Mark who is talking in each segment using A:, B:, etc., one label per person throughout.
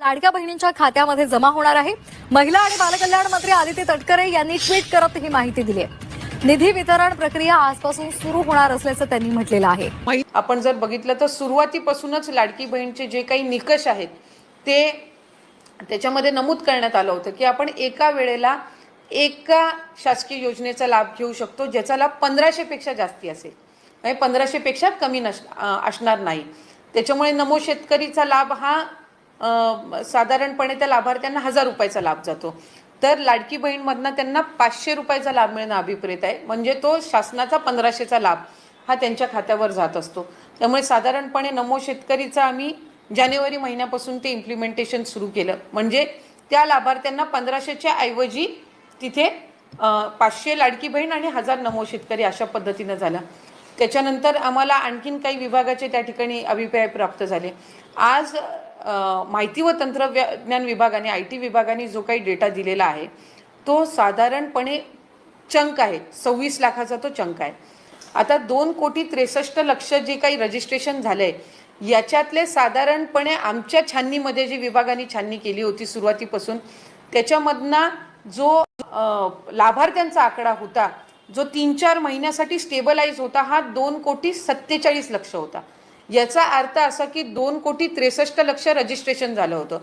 A: लाडक्या बहिणींच्या खात्यामध्ये जमा होणार आहे। महिला आणि बालकल्याण मंत्री आदिती तटकरे यांनी ट्विट करत ही माहिती दिली आहे। निधी वितरण प्रक्रिया आजपासून सुरू होणार असल्याचं त्यांनी म्हटलेलं आहे।
B: आपण जर बघितलं तर सुरुवातीपासूनच लाडकी बहीणचे जे काही निकष आहेत ते त्याच्यामध्ये नमूद करण्यात आलं होतं की आपण एका वेळेला एका शासकीय योजनेचा लाभ घेऊ शकतो ज्याचा लाभ 1500 पेक्षा जास्ती असेल, म्हणजे 1500 पेक्षा कमी असणार नाही। त्याच्यामुळे नमो शेतकरीचा लाभ हा साधारणपणे त्या लाभार्थ्यांना 1000 रुपयाचा लाभ जातो, तर लाडकी बहीण मधनं त्यांना 500 रुपयाचा लाभ मिळणं अभिप्रेत आहे, म्हणजे तो शासनाचा 1500चा लाभ हा त्यांच्या खात्यावर जात असतो। त्यामुळे साधारणपणे नमो शेतकरीचा आम्ही जानेवारी महिन्यापासून ते इम्प्लिमेंटेशन सुरू केलं, म्हणजे त्या लाभार्थ्यांना 1500च्या ऐवजी तिथे 500 लाडकी बहीण आणि 1000 नमो शेतकरी अशा पद्धतीनं झालं। त्याच्यानंतर आम्हाला आणखीन काही विभागाचे त्या ठिकाणी अभिप्राय प्राप्त झाले। आज माहिती व तंत्रज्ञान विभागाने IT विभागाने जो काही डेटा दिलेला आहे तो साधारणपणे चंक आहे, 26 लाखाचा तो चंक आहे। आता 2,63,00,000 जे काही रजिस्ट्रेशन झालंय याच्यातले साधारणपणे आमच्या छाननीमध्ये जी विभागाने छाननी केली होती सुरुवातीपासून त्याच्यामधना जो लाभार्थ्यांचा आकडा होता जो 3-4 महिन्यासाठी स्टेबलाइज होता हा 2,47,00,000 होता। याचा अर्थ असा की 2,63,00,000 रजिस्ट्रेशन झालं होतं।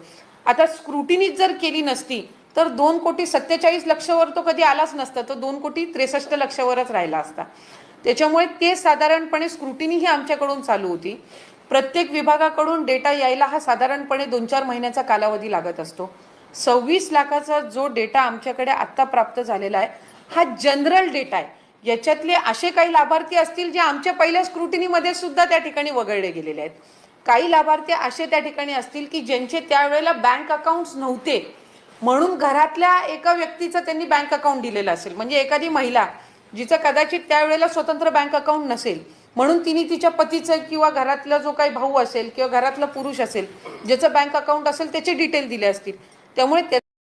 B: आता स्क्रुटिनी जर केली नसती तर 2,47,00,000 वर तो कधी आलाच नसता, तो 2,63,00,000 वरच राहिला असता। त्याच्यामुळे ते साधारणपणे स्क्रुटिनी ही आमच्याकडून चालू होती। प्रत्येक विभागाकडून डेटा यायला हा साधारणपणे 2-4 महिन्याचा कालावधी लागत असतो। 26 लाखाचा जो डेटा आमच्याकडे आता प्राप्त झालेला आहे हा जनरल डेटा आहे। याच्यातले असे काही लाभार्थी असतील जे आमच्या पहिल्या स्क्रुटिनीमध्ये सुद्धा त्या ठिकाणी वगळले गेलेले आहेत। काही लाभार्थी असे त्या ठिकाणी असतील की ज्यांचे त्यावेळेला बँक अकाउंट्स नव्हते म्हणून घरातल्या एका व्यक्तीचं त्यांनी बँक अकाउंट दिलेलं असेल, म्हणजे एखादी महिला जिचं कदाचित त्यावेळेला स्वतंत्र बँक अकाउंट नसेल म्हणून तिने तिच्या पतीचं किंवा घरातला जो काही भाऊ असेल किंवा घरातला पुरुष असेल ज्याचं बँक अकाउंट असेल त्याचे डिटेल दिले असतील, त्यामुळे